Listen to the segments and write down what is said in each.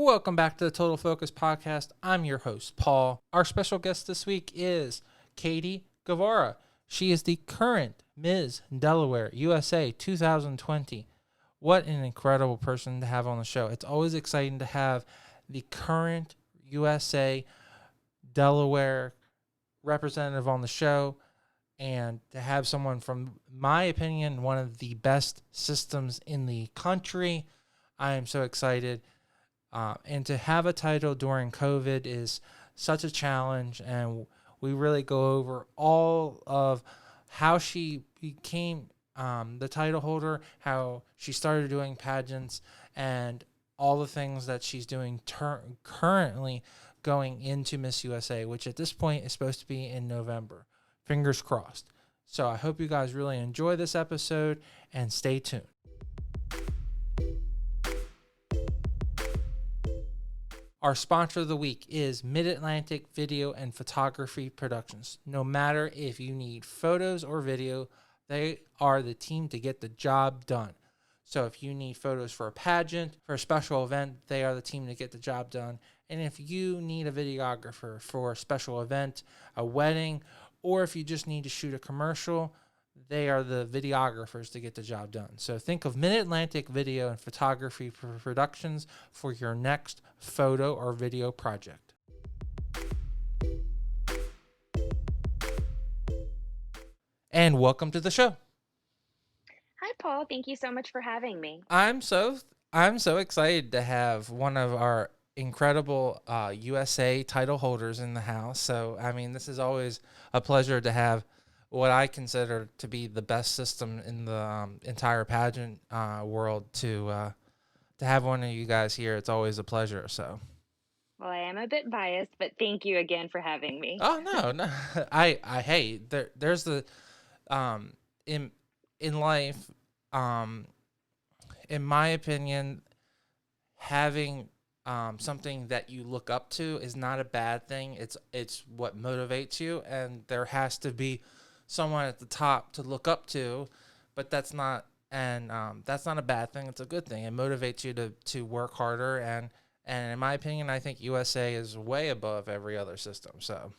Welcome back to the Total Focus Podcast. I'm your host, Paul. Our special guest this week is Katie Guevarra. She is the current Ms. Delaware USA 2020. What an incredible person to have on the show. It's always exciting to have the current USA Delaware representative on the show and to have someone from my opinion, one of the best systems in the country. I am so excited. And to have a title during COVID is such a challenge, and we really go over all of how she became the title holder, how she started doing pageants, and all the things that she's doing currently going into Miss USA, which at this point is supposed to be in November. Fingers crossed. So I hope you guys really enjoy this episode, and stay tuned. Our sponsor of the week is Mid-Atlantic Video and Photography Productions. No matter if you need photos or video, they are the team to get the job done. So if you need photos for a pageant, for a special event, they are the team to get the job done. And if you need a videographer for a special event, a wedding, or if you just need to shoot a commercial, they are the videographers to get the job done. So think of Mid-Atlantic Video and Photography Productions for your next photo or video project. And welcome to the show. Hi, Paul. Thank you so much for having me. I'm so excited to have one of our incredible USA title holders in the house. So, I mean, this is always a pleasure to have what I consider to be the best system in the entire pageant world to have one of you guys here. It's always a pleasure. So, Well, I am a bit biased, but thank you again for having me. oh no, hey, there's the um, in life, um, in my opinion, having something that you look up to is not a bad thing. It's what motivates you, and there has to be someone at the top to look up to, but that's not a bad thing. It's a good thing. It motivates you to work harder, and in my opinion, I think USA is way above every other system. So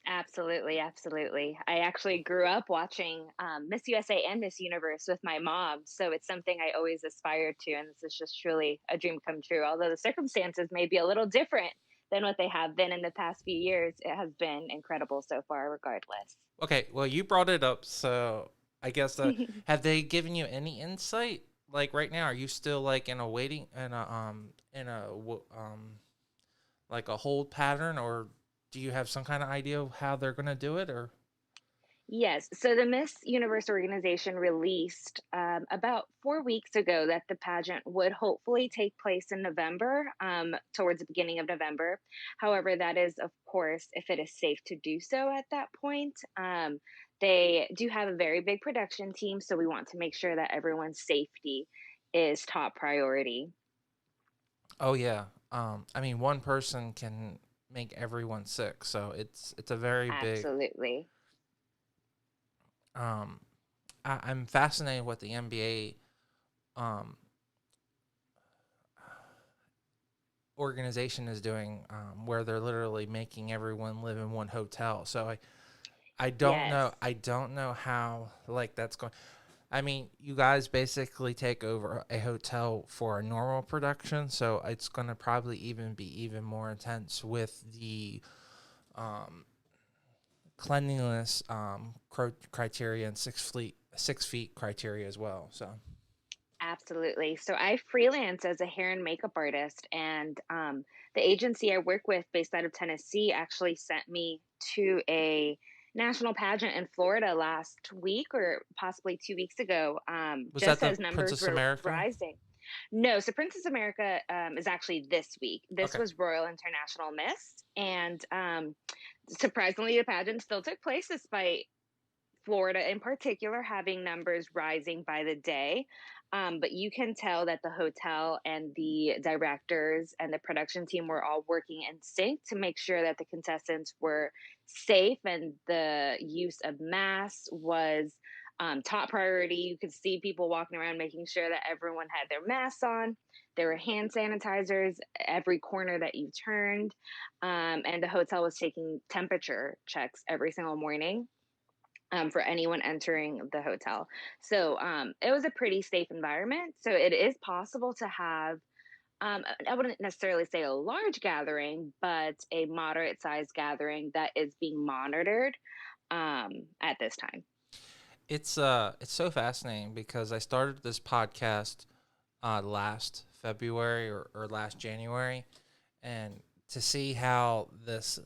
Absolutely, absolutely. I actually grew up watching Miss USA and Miss Universe with my mom, so it's something I always aspired to, and this is just truly a dream come true. Although the circumstances may be a little different than what they have been in the past few years, it has been incredible so far, regardless. okay, well you brought it up, so I guess have they given you any insight? Like right now, are you still like in a waiting like a hold pattern, or do you have some kind of idea of how they're gonna do it? Or Yes. So the Miss Universe organization released about 4 weeks ago that the pageant would hopefully take place in November, towards the beginning of November. However, that is, of course, if it is safe to do so at that point. They do have a very big production team, so we want to make sure that everyone's safety is top priority. oh yeah, I mean one person can make everyone sick, so it's a very big. Absolutely. Um, I'm fascinated what the NBA organization is doing, where they're literally making everyone live in one hotel. So I don't Yes. know. I don't know how like that's going. I mean, you guys basically take over a hotel for a normal production, so it's going to probably be even more intense with the um, cleanliness criteria and 6 feet criteria as well. So Absolutely. So I freelance as a hair and makeup artist, and the agency I work with, based out of Tennessee, actually sent me to a national pageant in Florida last week or possibly 2 weeks ago, was that just the as numbers Princess were America? rising. No, so Princess America is actually this week. This Okay. was Royal International Miss, and surprisingly, the pageant still took place despite Florida in particular having numbers rising by the day. But you can tell that the hotel and the directors and the production team were all working in sync to make sure that the contestants were safe, and the use of masks was top priority. You could see people walking around making sure that everyone had their masks on. There were hand sanitizers every corner that you turned. And the hotel was taking temperature checks every single morning for anyone entering the hotel. So it was a pretty safe environment. So it is possible to have, I wouldn't necessarily say a large gathering, but a moderate sized gathering that is being monitored at this time. It's so fascinating because I started this podcast last February or last January, and to see how this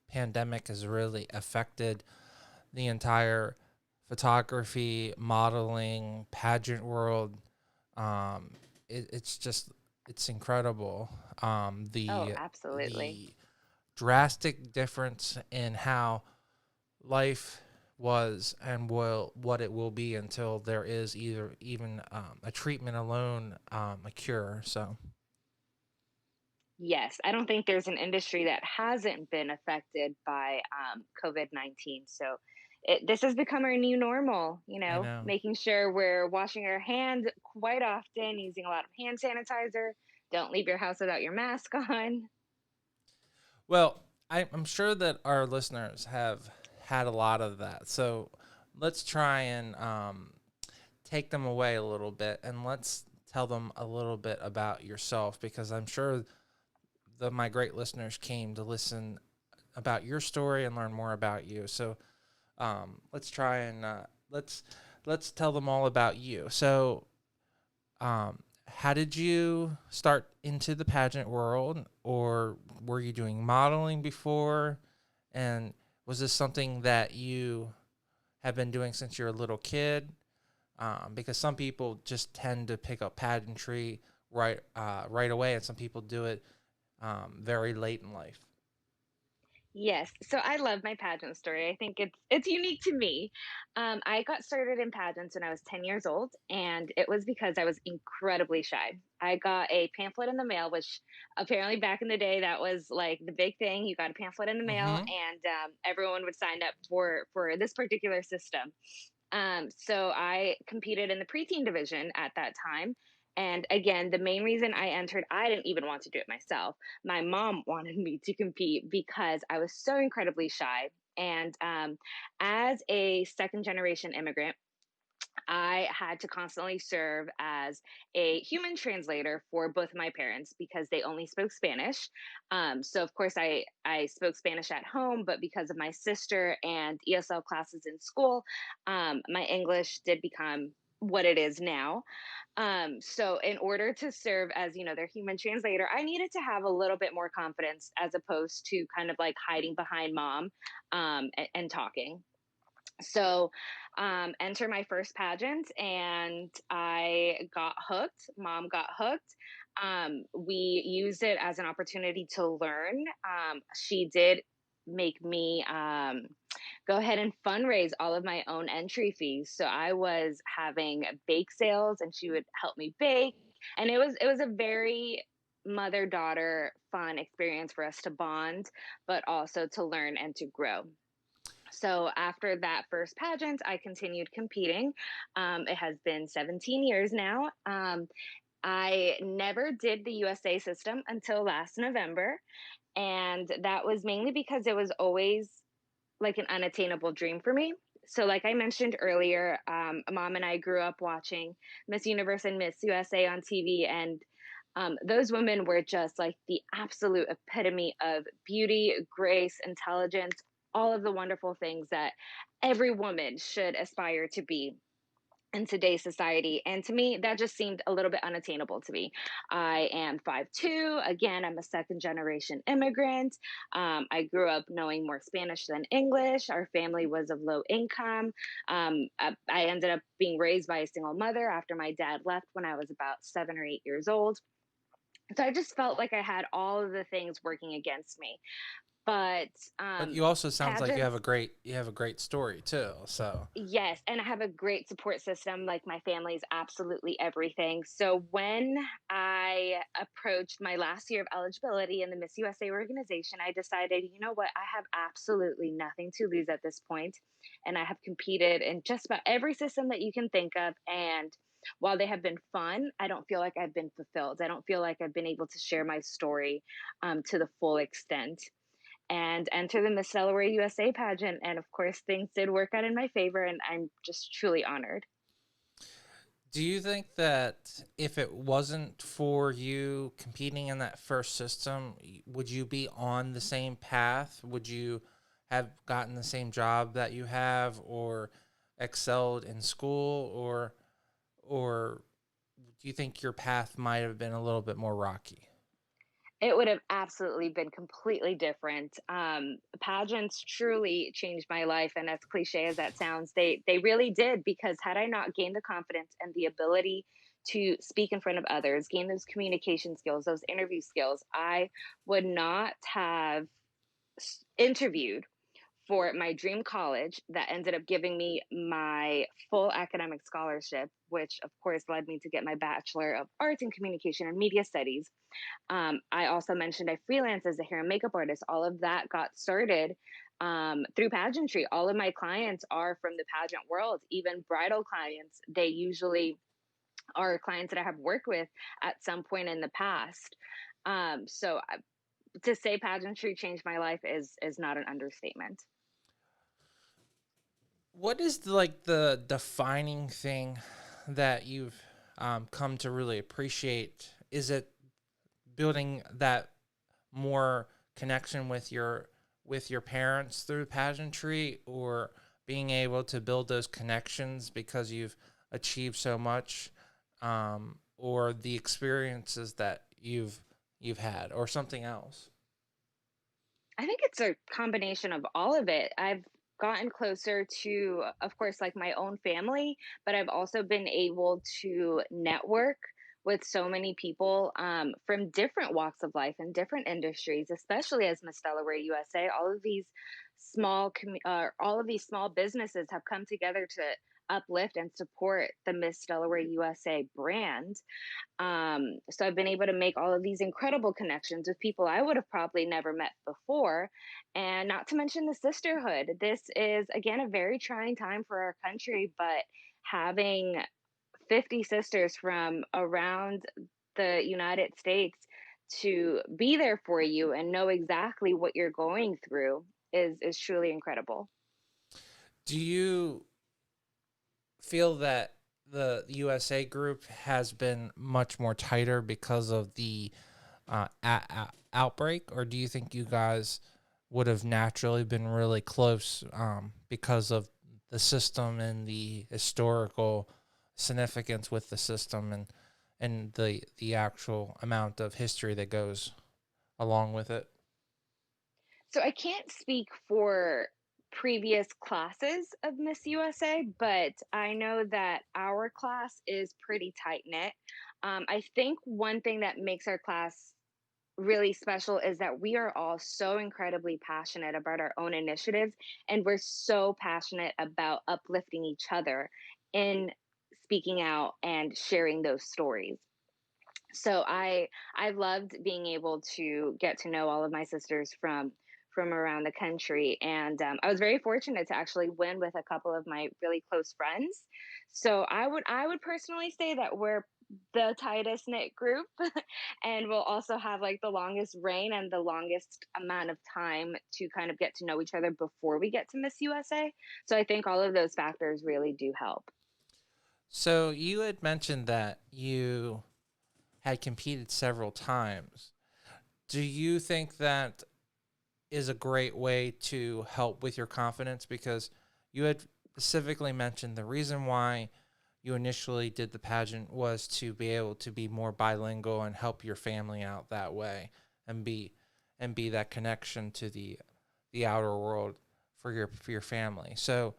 pandemic has really affected the entire photography, modeling, pageant world, it's just it's incredible. Oh, absolutely. The drastic difference in how life was and will what it will be until there is either even a treatment alone, a cure. So Yes, I don't think there's an industry that hasn't been affected by COVID-19. So this has become our new normal, I know. making sure we're washing our hands quite often, using a lot of hand sanitizer. Don't leave your house without your mask on. Well, I'm sure that our listeners have had a lot of that. So let's try and take them away a little bit and let's tell them a little bit about yourself, because I'm sure my great listeners came to listen about your story and learn more about you. So let's try and let's tell them all about you. So how did you start into the pageant world, or were you doing modeling before? And was this something that you have been doing since you're a little kid? Because some people just tend to pick up pageantry right away, and some people do it very late in life. Yes. So I love my pageant story. I think it's unique to me. I got started in pageants when I was 10 years old, and it was because I was incredibly shy. I got a pamphlet in the mail, which apparently back in the day that was like the big thing. You got a pamphlet in the mail, Mm-hmm. and everyone would sign up for this particular system. So I competed in the preteen division at that time. And again, the main reason I entered, I didn't even want to do it myself. My mom wanted me to compete because I was so incredibly shy. And as a second generation immigrant, I had to constantly serve as a human translator for both my parents because they only spoke Spanish. So of course I spoke Spanish at home, but because of my sister and ESL classes in school, my English did become what it is now. So in order to serve as, their human translator, I needed to have a little bit more confidence as opposed to kind of like hiding behind mom and talking. So enter my first pageant and I got hooked. Mom got hooked. We used it as an opportunity to learn. She did make me go ahead and fundraise all of my own entry fees. So I was having bake sales and she would help me bake. And it was a very mother daughter fun experience for us to bond, but also to learn and to grow. So after that first pageant, I continued competing. It has been 17 years now. I never did the USA system until last November. And that was mainly because it was always like an unattainable dream for me. So, like I mentioned earlier, mom and I grew up watching Miss Universe and Miss USA on TV. And those women were just like the absolute epitome of beauty, grace, intelligence, all of the wonderful things that every woman should aspire to be in today's society. And to me, that just seemed a little bit unattainable to me. I am 5'2". Again, I'm a second generation immigrant. I grew up knowing more Spanish than English. Our family was of low income. I ended up being raised by a single mother after my dad left when I was about 7 or 8 years old. So I just felt like I had all of the things working against me. But But you also sounds like pageants, you have a great story too. So yes, and I have a great support system. Like my family's absolutely everything. So when I approached my last year of eligibility in the Miss USA organization, I decided, you know what, I have absolutely nothing to lose at this point, and I have competed in just about every system that you can think of. And while they have been fun, I don't feel like I've been fulfilled. I don't feel like I've been able to share my story to the full extent and enter the Miss Delaware USA pageant. And of course, things did work out in my favor, and I'm just truly honored. do you think that if it wasn't for you competing in that first system, would you be on the same path? Would you have gotten the same job that you have, or excelled in school, or do you think your path might have been a little bit more rocky? It would have absolutely been completely different. Pageants truly changed my life, and as cliche as that sounds, they really did. Because had I not gained the confidence and the ability to speak in front of others, gain those communication skills, those interview skills, I would not have interviewed for my dream college that ended up giving me my full academic scholarship, which of course led me to get my Bachelor of Arts in Communication and Media Studies. I also mentioned I freelance as a hair and makeup artist. All of that got started through pageantry. All of my clients are from the pageant world, even bridal clients. They usually are clients that I have worked with at some point in the past. So to say pageantry changed my life is not an understatement. What is the defining thing that you've come to really appreciate? Is it building that more connection with your parents through pageantry, or being able to build those connections because you've achieved so much, or the experiences that you've had, or something else? I think it's a combination of all of it. I've gotten closer to, of course, like my own family, but I've also been able to network with so many people from different walks of life and different industries, especially as Miss Delaware USA. All of these small businesses have come together to uplift and support the Miss Delaware USA brand. So I've been able to make all of these incredible connections with people I would have probably never met before. And not to mention the sisterhood. This is, again, a very trying time for our country, but having 50 sisters from around the United States to be there for you and know exactly what you're going through is truly incredible. Do you feel that the USA group has been much more tighter because of the outbreak, or do you think you guys would have naturally been really close because of the system and the historical significance with the system, and the actual amount of history that goes along with it? So I can't speak for previous classes of Miss USA, but I know that our class is pretty tight knit. I think one thing that makes our class really special is that we are all so incredibly passionate about our own initiatives, and we're so passionate about uplifting each other in speaking out and sharing those stories. So I loved being able to get to know all of my sisters from around the country, and I was very fortunate to actually win with a couple of my really close friends. So I would personally say that we're the tightest knit group, and we'll also have like the longest reign and the longest amount of time to kind of get to know each other before we get to Miss USA. So I think all of those factors really do help. So you had mentioned that you had competed several times. Do you think that is a great way to help with your confidence? Because you had specifically mentioned the reason why you initially did the pageant was to be able to be more bilingual and help your family out that way, and be that connection to the outer world for your family. So,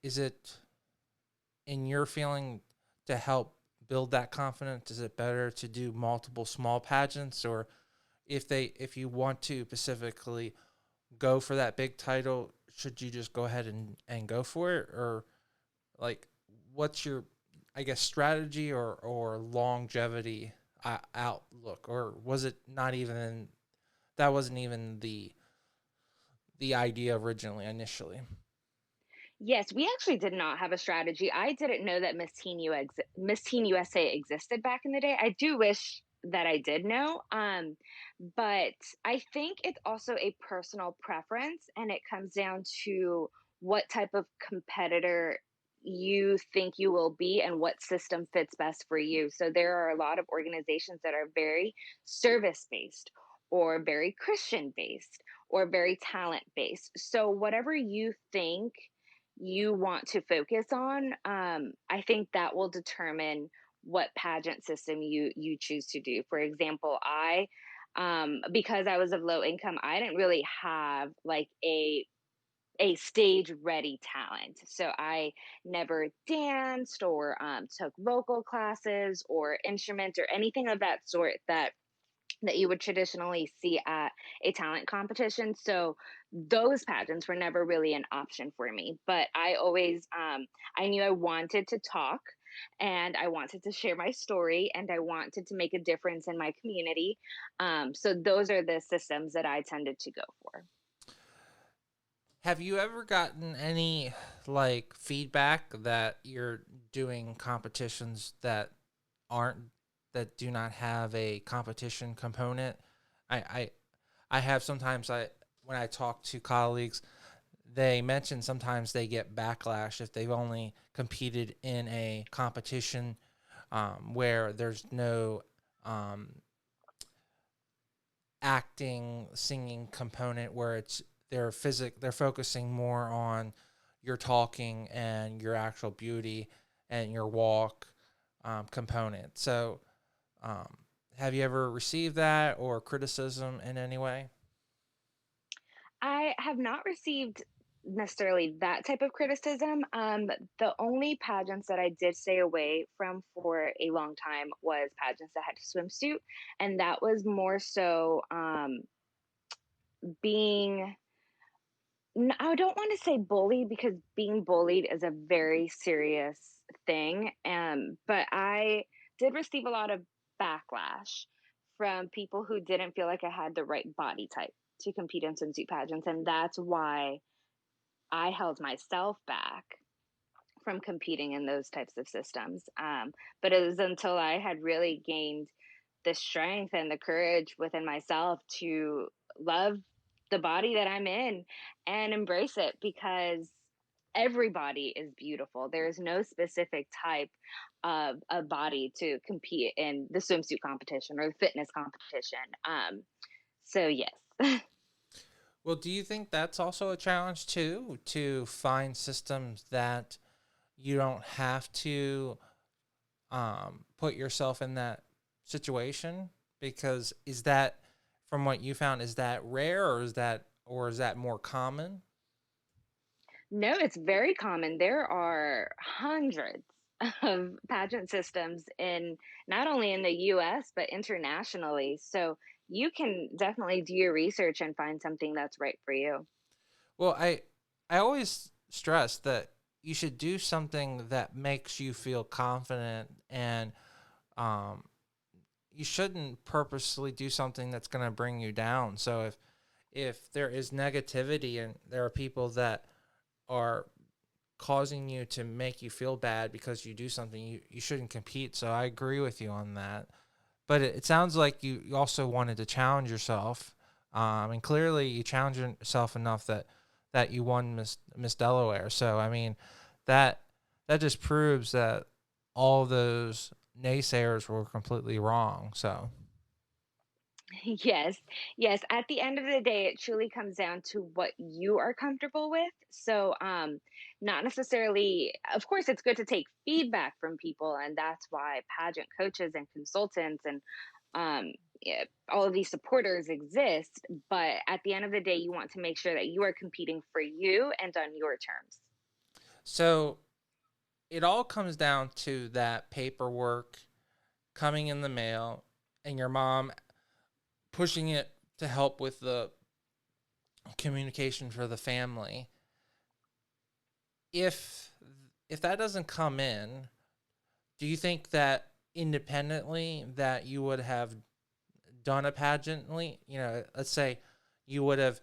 is it, in your feeling, to help build that confidence? Is it better to do multiple small pageants, or if you want to specifically go for that big title, should you just go ahead and go for it? Or like, what's your, I guess, strategy or longevity outlook? Or was it not even, that wasn't even the idea originally, initially? Yes, we actually did not have a strategy. I didn't know that Miss Teen USA existed back in the day. I do wish that I did know. But I think it's also a personal preference, and it comes down to what type of competitor you think you will be and what system fits best for you. So there are a lot of organizations that are very service based or very Christian based or very talent based. So whatever you think you want to focus on, I think that will determine what pageant system you choose to do. For example, I because I was of low income, I didn't really have like a stage ready talent. So I never danced or took vocal classes or instruments or anything of that sort that you would traditionally see at a talent competition. So those pageants were never really an option for me. But I always, I knew I wanted to talk and I wanted to share my story and I wanted to make a difference in my community. So those are the systems that I tended to go for. Have you ever gotten any like feedback that you're doing competitions that aren't that do not have a competition component? I I, I have sometimes I when I talk to colleagues, they mention sometimes they get backlash if they've only competed in a competition where there's no um, acting singing component, where it's they're focusing more on your talking and your actual beauty and your walk component. So um, have you ever received that or criticism in any way? I have not received necessarily that type of criticism. The only pageants that I did stay away from for a long time was pageants that had a swimsuit, and that was more so being. I don't want to say bullied because being bullied is a very serious thing. But I did receive a lot of backlash from people who didn't feel like I had the right body type to compete in swimsuit pageants, and that's why I held myself back from competing in those types of systems. But it was until I had really gained the strength and the courage within myself to love the body that I'm in and embrace it because everybody is beautiful. There is no specific type of a body to compete in the swimsuit competition or the fitness competition. So yes. Well, do you think that's also a challenge too, to find systems that you don't have to put yourself in that situation? Because is that, from what you found, is that rare, or is that more common? No, it's very common. There are hundreds of pageant systems in not only in the US but internationally. So you can definitely do your research and find something that's right for you. Well, I always stress that you should do something that makes you feel confident, and um, you shouldn't purposely do something that's going to bring you down. So if there is negativity and there are people that are causing you to make you feel bad because you do something, you shouldn't compete. So I agree with you on that. But it sounds like you also wanted to challenge yourself, and clearly you challenged yourself enough that you won Miss Delaware. So I mean, that that just proves that all those naysayers were completely wrong. So Yes, yes. At the end of the day, it truly comes down to what you are comfortable with. So, not necessarily, of course, it's good to take feedback from people, and that's why pageant coaches and consultants and yeah, all of these supporters exist. But at the end of the day, you want to make sure that you are competing for you and on your terms. so it all comes down to that paperwork coming in the mail and your mom pushing it to help with the communication for the family. If that doesn't come in, do you think that independently that you would have done a pageantly? Let's say you would have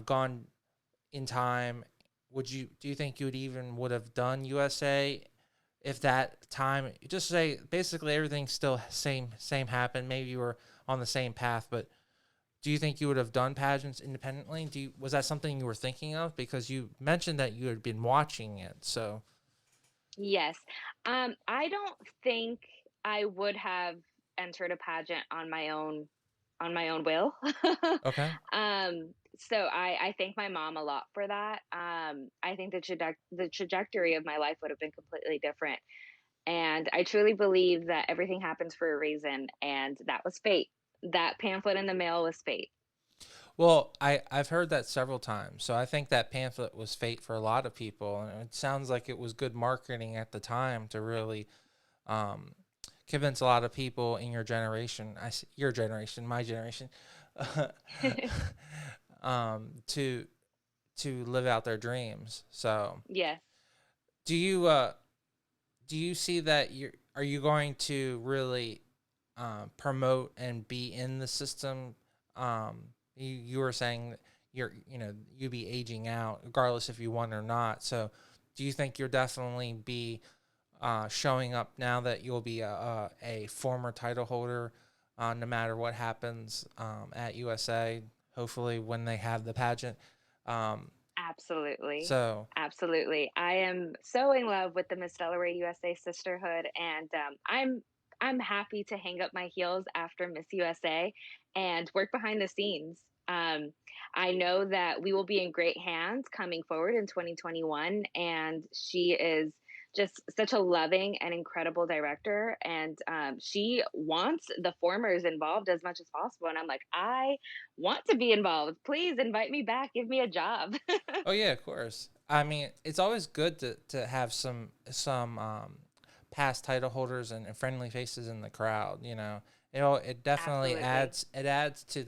gone in time. Do you think you would have done USA if that time, just say basically everything still same happened, maybe you were on the same path, but do you think you would have done pageants independently? Was that something you were thinking of? Because you mentioned that you had been watching it. So, Yes. I don't think I would have entered a pageant on my own will. okay. So I thank my mom a lot for that. I think the trajectory of my life would have been completely different. And I truly believe that everything happens for a reason, and that was fate. That pamphlet in the mail was fate. Well, I've heard that several times. So I think that pamphlet was fate for a lot of people. And it sounds like it was good marketing at the time to really um, convince a lot of people in your generation, your generation, my generation, to live out their dreams. So Yes. do you see that are you going to really promote and be in the system? You were saying that you be aging out regardless if you won or not. So do you think you'll definitely be showing up now that you'll be a former title holder, no matter what happens at USA? Hopefully, when they have the pageant. Um, Absolutely. so Absolutely. I am so in love with the Miss Delaware USA sisterhood, and I'm happy to hang up my heels after Miss USA and work behind the scenes. I know that we will be in great hands coming forward in 2021, and she is just such a loving and incredible director, and she wants the formers involved as much as possible. And I'm like, I want to be involved. Please invite me back. Give me a job. oh yeah, of course. I mean, it's always good to have some past title holders and friendly faces in the crowd. It definitely Absolutely. adds to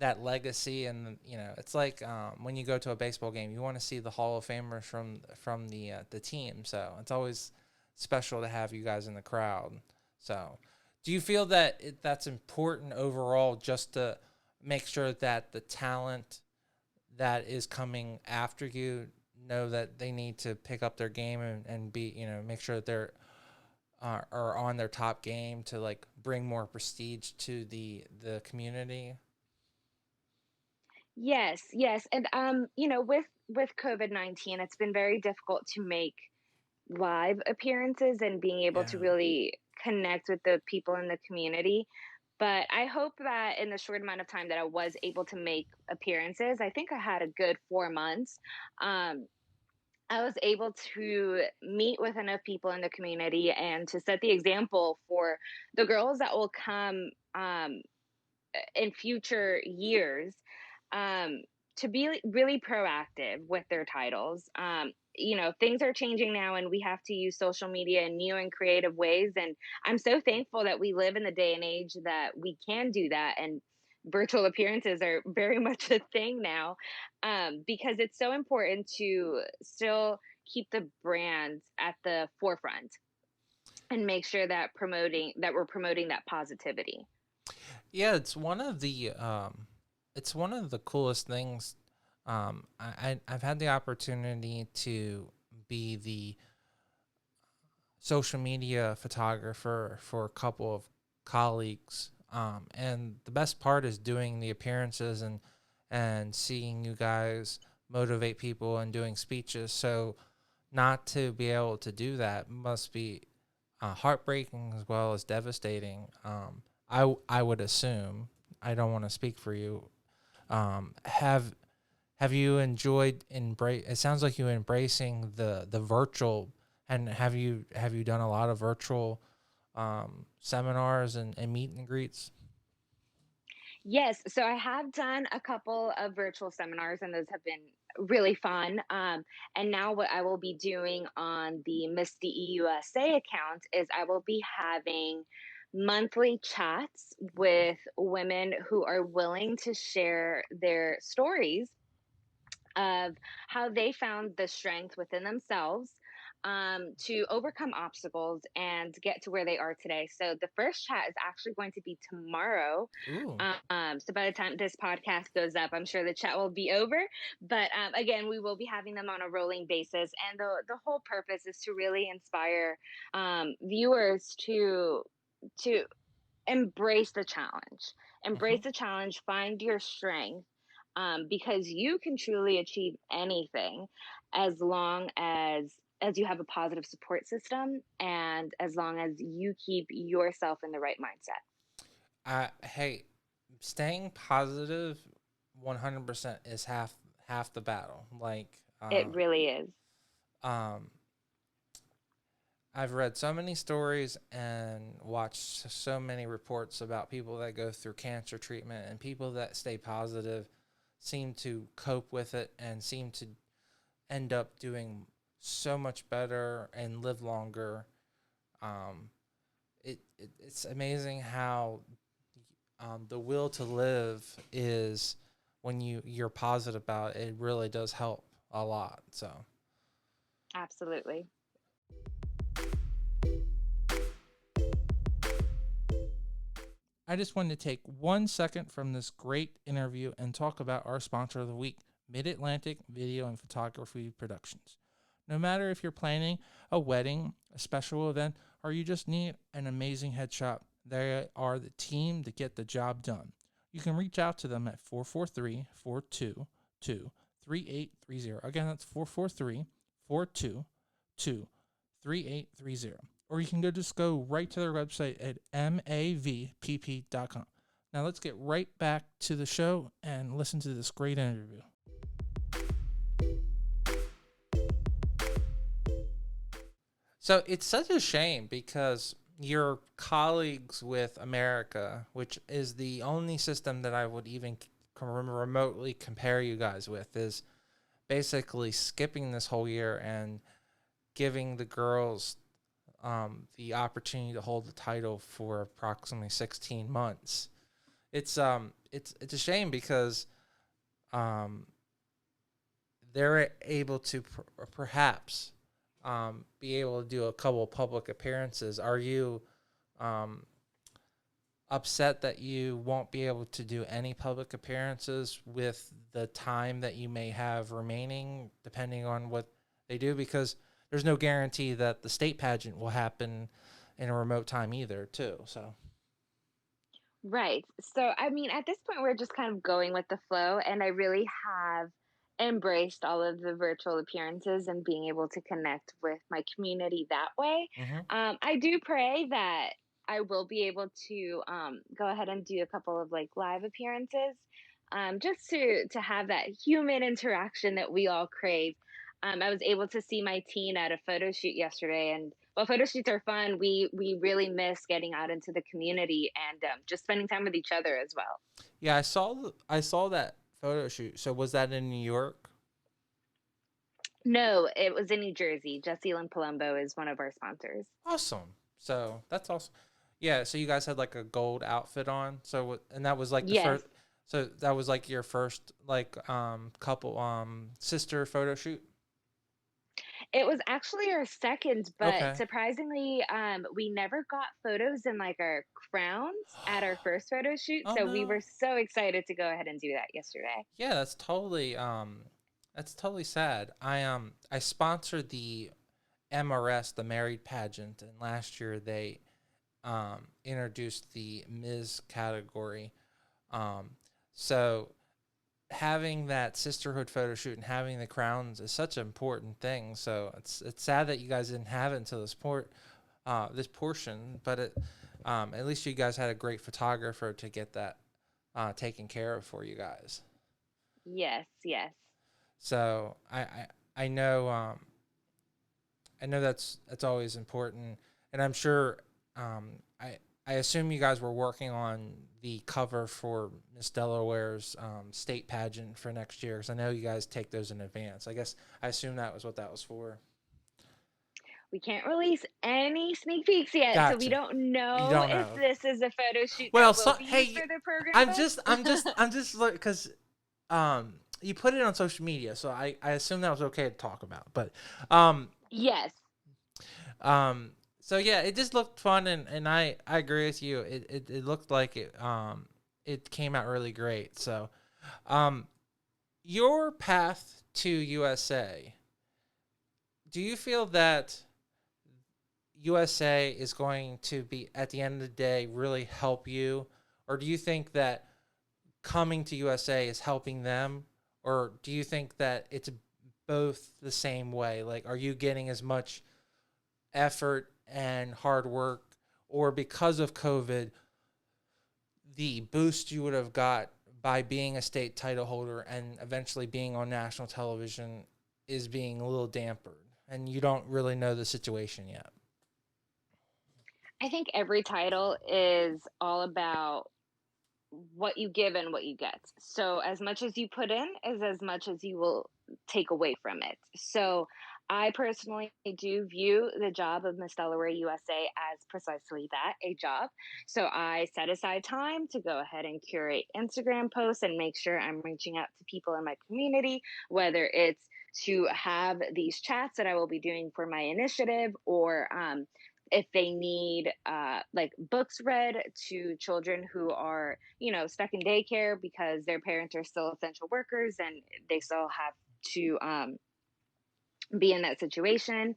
that legacy, and it's like when you go to a baseball game, you want to see the Hall of Famers from the team. So it's always special to have you guys in the crowd. So, do you feel that that's important overall, just to make sure that the talent that is coming after you know that they need to pick up their game and be make sure that they're are on their top game to like bring more prestige to the community? Yes, yes. And with COVID-19, it's been very difficult to make live appearances and being able to Yeah. really connect with the people in the community. But I hope that in the short amount of time that I was able to make appearances, I think I had a good 4 months. Um, I was able to meet with enough people in the community and to set the example for the girls that will come in future years, um, to be really proactive with their titles. Things are changing now, and we have to use social media in new and creative ways. And I'm so thankful that we live in the day and age that we can do that. And virtual appearances are very much a thing now, because it's so important to still keep the brand at the forefront and make sure that we're promoting that positivity. Yeah, it's one of the coolest things. I've had the opportunity to be the social media photographer for a couple of colleagues. And the best part is doing the appearances and seeing you guys motivate people and doing speeches. So not to be able to do that must be heartbreaking as well as devastating. I would assume. I don't want to speak for you. Have you enjoyed embrace? It sounds like you embracing the virtual. And have you done a lot of virtual seminars and meet and greets? Yes, so I have done a couple of virtual seminars, and those have been really fun. And now, what I will be doing on the Miss DE USA account is I will be having monthly chats with women who are willing to share their stories of how they found the strength within themselves to overcome obstacles and get to where they are today. So the first chat is actually going to be tomorrow. Ooh. So by the time this podcast goes up, I'm sure the chat will be over. But again, we will be having them on a rolling basis, and the whole purpose is to really inspire viewers to embrace Mhm. the challenge, find your strength, because you can truly achieve anything as long as you have a positive support system and as long as you keep yourself in the right mindset. Hey, staying positive 100% is half the battle. Like, It really is. um, I've read so many stories and watched so many reports about people that go through cancer treatment, and people that stay positive seem to cope with it and seem to end up doing so much better and live longer. Um, it's amazing how the will to live is when you're positive about it. It really does help a lot. So Absolutely. I just wanted to take 1 second from this great interview and talk about our sponsor of the week, Mid Atlantic Video and Photography Productions. No matter if you're planning a wedding, a special event, or you just need an amazing headshot, they are the team to get the job done. You can reach out to them at 443 422 3830. Again, that's 443 422 3830. Or you can go right to their website at mavpp.com. Now let's get right back to the show and listen to this great interview. So it's such a shame because your colleagues with America, which is the only system that I would even remotely compare you guys with, is basically skipping this whole year and giving the girls the opportunity to hold the title for approximately 16 months. It's a shame because um, they're able to perhaps be able to do a couple of public appearances. Are you um, upset that you won't be able to do any public appearances with the time that you may have remaining, depending on what they do? Because there's no guarantee that the state pageant will happen in a remote time either, too. So, Right. So, I mean, at this point, we're just kind of going with the flow, and I really have embraced all of the virtual appearances and being able to connect with my community that way. mm-hmm. I do pray that I will be able to go ahead and do a couple of like live appearances, just to have that human interaction that we all crave. I was able to see my teen at a photo shoot yesterday, and while photo shoots are fun, we really miss getting out into the community and just spending time with each other as well. Yeah, I saw that photo shoot. So was that in New York? No, it was in New Jersey. Jesse Lynn Palumbo is one of our sponsors. Awesome. So that's awesome. Yeah. So you guys had like a gold outfit on. So and that was like the Yes, first. So that was like your first like couple sister photo shoot. it was actually our second, but Okay. surprisingly, we never got photos in like our crowns at our first photo shoot. Oh So we were no. so excited to go ahead and do that yesterday. Yeah, that's totally sad. I sponsored the MRS, the married pageant, and last year they introduced the Ms. category. Um, so having that sisterhood photo shoot and having the crowns is such an important thing. So it's sad that you guys didn't have it until this portion, but at least you guys had a great photographer to get that taken care of for you guys. Yes, yes. So I know that's always important, and I'm sure I assume you guys were working on the cover for Miss Delaware's state pageant for next year, because I know you guys take those in advance. I guess I assume that was what that was for. we can't release any sneak peeks yet, so we Gotcha. don't You know don't if know. this is a photo shoot Well, that will so be used hey, for the program I'm just, I'm books. just, I'm just like, because you put it on social media, so I assume that was okay to talk about. But um, Yes. um, so yeah, it just looked fun, and I agree with you. It looked like it came out really great. So um, your path to USA, do you feel that USA is going to be, at the end of the day, really help you, or do you think that coming to USA is helping them, or do you think that it's both the same way? Like, are you getting as much effort and hard work, or because of COVID, the boost you would have got by being a state title holder and eventually being on national television is being a little dampered, and you don't really know the situation yet? I think every title is all about what you give and what you get. So as much as you put in is as much as you will take away from it. So I personally do view the job of Miss Delaware USA as precisely that, a job. So I set aside time to go ahead and curate Instagram posts and make sure I'm reaching out to people in my community, whether it's to have these chats that I will be doing for my initiative, or if they need like books read to children who are, stuck in daycare because their parents are still essential workers and they still have to be in that situation.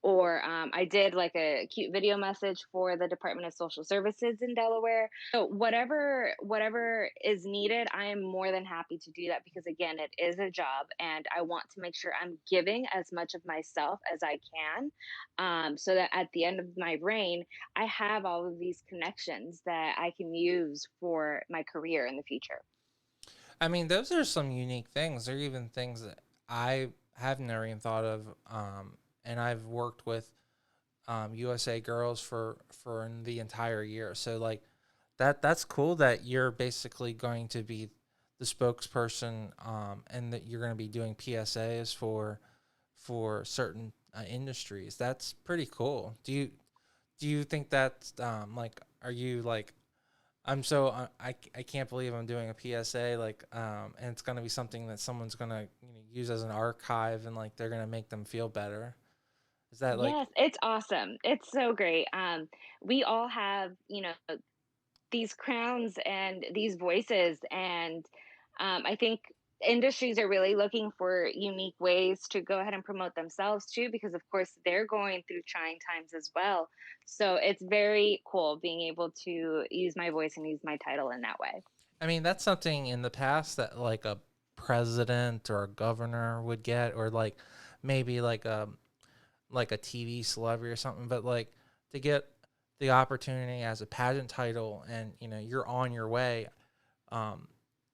Or I did like a cute video message for the Department of Social Services in Delaware. So whatever is needed, I am more than happy to do that, because again, it is a job, and I want to make sure I'm giving as much of myself as I can, so that at the end of my reign, I have all of these connections that I can use for my career in the future. I mean, those are some unique things. They're even things that I have never even thought of. And I've worked with USA girls for the entire year. So like that's cool that you're basically going to be the spokesperson, and that you're going to be doing PSAs for certain industries. That's pretty cool. Do you think that's like, are you like, I'm so I can't believe I'm doing a PSA, like, and it's gonna be something that someone's gonna, use as an archive, and like they're gonna make them feel better. Is that like? Yes, it's awesome. It's so great. We all have, these crowns and these voices, and I think industries are really looking for unique ways to go ahead and promote themselves too, because of course they're going through trying times as well. So it's very cool being able to use my voice and use my title in that way. I mean, that's something in the past that like a president or a governor would get, or like maybe like a TV celebrity or something. But like, to get the opportunity as a pageant title, and you're on your way. Um,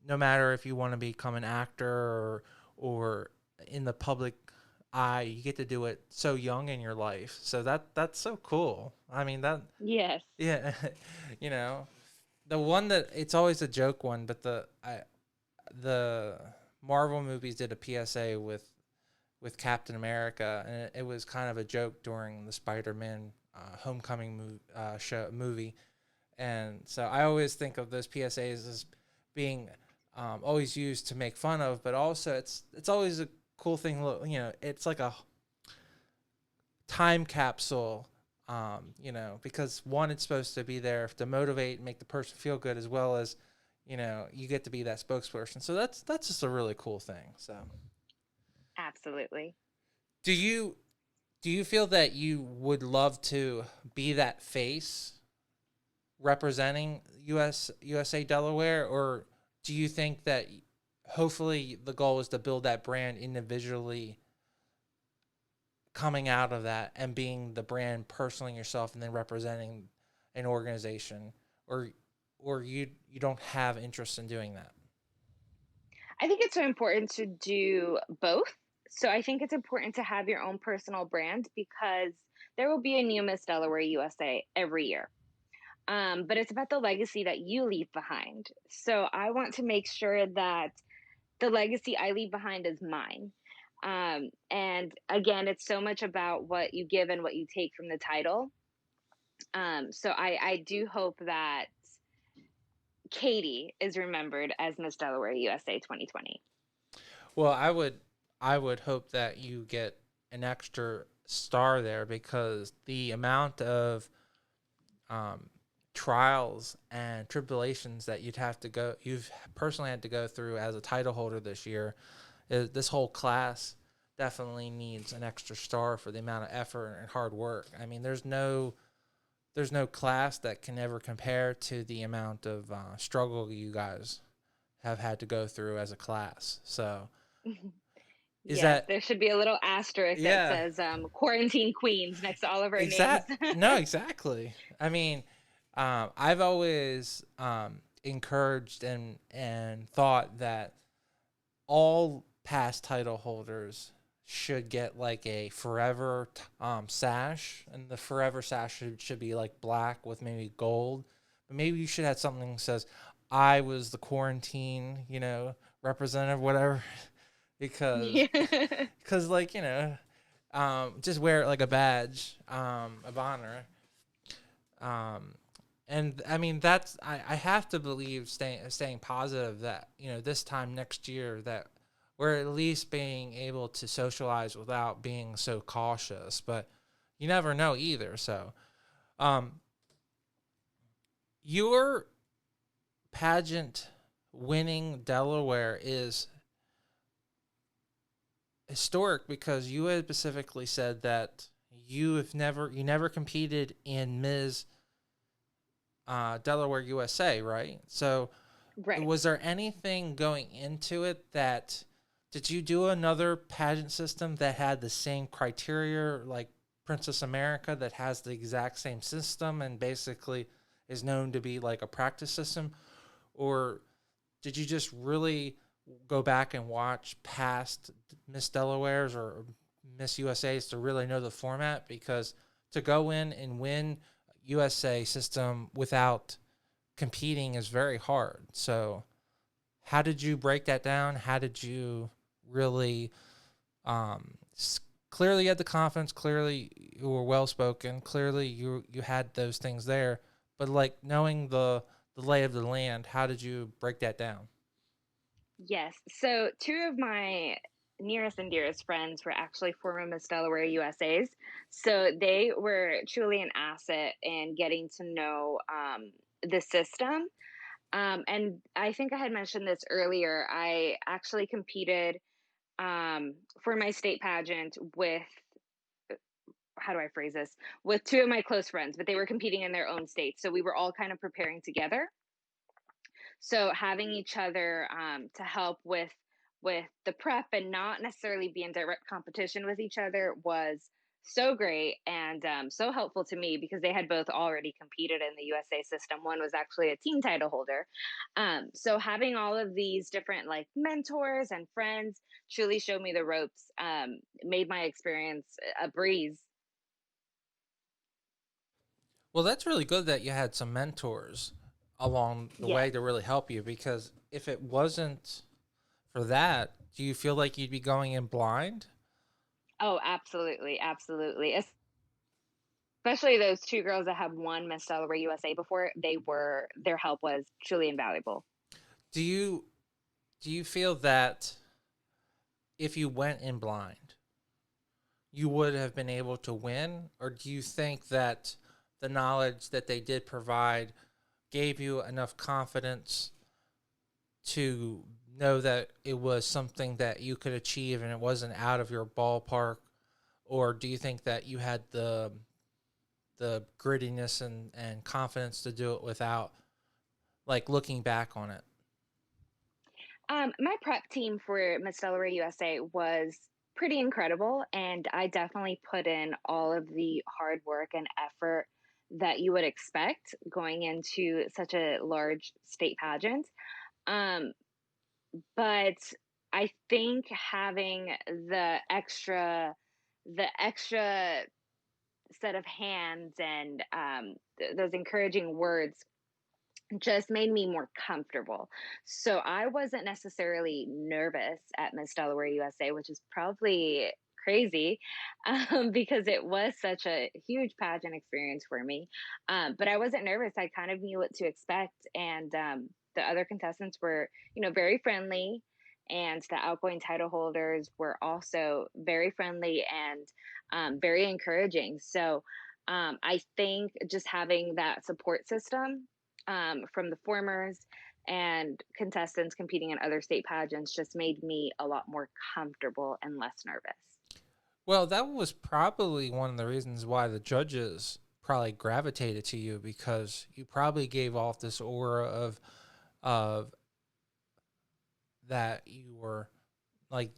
no matter if you want to become an actor, or in the public eye, you get to do it so young in your life. So that's so cool. I mean that, Yes. yeah, you know, the one that, it's always a joke one, but the Marvel movies did a PSA with Captain America, and it was kind of a joke during the Spider-Man Homecoming movie. And so I always think of those PSAs as being always used to make fun of, but also it's always a cool thing. It's like a time capsule. Because one, it's supposed to be there to motivate and make the person feel good, as well as you get to be that spokesperson. So that's just a really cool thing. So Absolutely. do you do you feel that you would love to be that face representing USA Delaware, or do you think that hopefully the goal is to build that brand individually, coming out of that and being the brand personally yourself, and then representing an organization, or you don't have interest in doing that? I think it's so important to do both. So I think it's important to have your own personal brand, because there will be a new Miss Delaware USA every year. But it's about the legacy that you leave behind. So I want to make sure that the legacy I leave behind is mine. And again, it's so much about what you give and what you take from the title. So I do hope that Katie is remembered as Miss Delaware USA 2020. Well, I would hope that you get an extra star there because the amount of um, trials and tribulations that you've personally had to go through as a title holder this year. This whole class definitely needs an extra star for the amount of effort and hard work. I mean, there's no class that can ever compare to the amount of struggle you guys have had to go through as a class. So is Yes, that there should be a little asterisk that yeah, says quarantine queens next to all of our names. no, exactly. I mean, I've always encouraged and thought that all past title holders should get like a forever sash, and the forever sash should be like black with maybe gold. But maybe you should have something that says, "I was the quarantine, representative, whatever," because Yeah. because just wear it like a badge of honor. Um, and I mean I have to believe staying positive that this time next year that we're at least being able to socialize without being so cautious, but you never know either. So um, your pageant winning Delaware is historic because you had specifically said that you never competed in Ms. Delaware USA, right? So Right. was there anything going into it that did you do another pageant system that had the same criteria like Princess America that has the exact same system and basically is known to be like a practice system, or did you just really go back and watch past Miss Delaware's or Miss USA's to really know the format? Because to go in and win USA system without competing is very hard. So, how did you break that down? How did you really um, clearly you had the confidence, clearly you were well spoken, clearly you had those things there, but like knowing the lay of the land, how did you break that down? Yes. So two of my nearest and dearest friends were actually former Miss Delaware USAs. So they were truly an asset in getting to know the system. And I think I had mentioned this earlier. I actually competed for my state pageant with, how do I phrase this? With two of my close friends, but they were competing in their own states. So we were all kind of preparing together. So having each other to help with the prep and not necessarily be in direct competition with each other was so great and so helpful to me because they had both already competed in the USA system. One was actually a team title holder. So having all of these different like mentors and friends truly showed me the ropes, made my experience a breeze. Well, that's really good that you had some mentors along the way Yes. to really help you because if it wasn't for that, do you feel like you'd be going in blind? Oh, absolutely, absolutely. Especially those two girls that have won Miss Delaware USA before, their help was truly invaluable. Do you do you feel that if you went in blind, you would have been able to win? Or do you think that the knowledge that they did provide gave you enough confidence to know that it was something that you could achieve and it wasn't out of your ballpark? Or do you think that you had the grittiness and confidence to do it without like looking back on it? My prep team for Miss Delaware USA was pretty incredible, and I definitely put in all of the hard work and effort that you would expect going into such a large state pageant. Um, but I think having the extra set of hands and those encouraging words just made me more comfortable. So I wasn't necessarily nervous at Miss Delaware USA, which is probably crazy because it was such a huge pageant experience for me. But I wasn't nervous. I kind of knew what to expect. And the other contestants were, very friendly. And the outgoing title holders were also very friendly and very encouraging. So I think just having that support system from the formers and contestants competing in other state pageants just made me a lot more comfortable and less nervous. Well, that was probably one of the reasons why the judges probably gravitated to you, because you probably gave off this aura of that you were like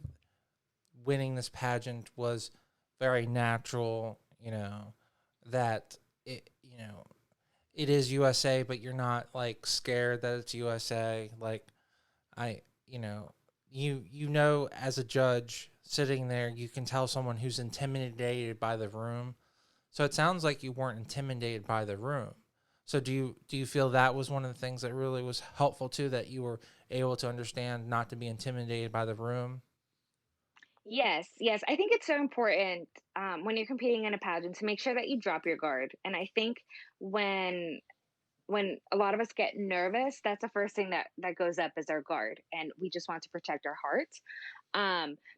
winning this pageant was very natural, that it is USA, but you're not like scared that it's USA. Like I, as a judge sitting there, you can tell someone who's intimidated by the room. So it sounds like you weren't intimidated by the room. So do you feel that was one of the things that really was helpful too, that you were able to understand not to be intimidated by the room? Yes, yes. I think it's so important when you're competing in a pageant to make sure that you drop your guard. And I think when when a lot of us get nervous, that's the first thing that goes up is our guard, and we just want to protect our heart.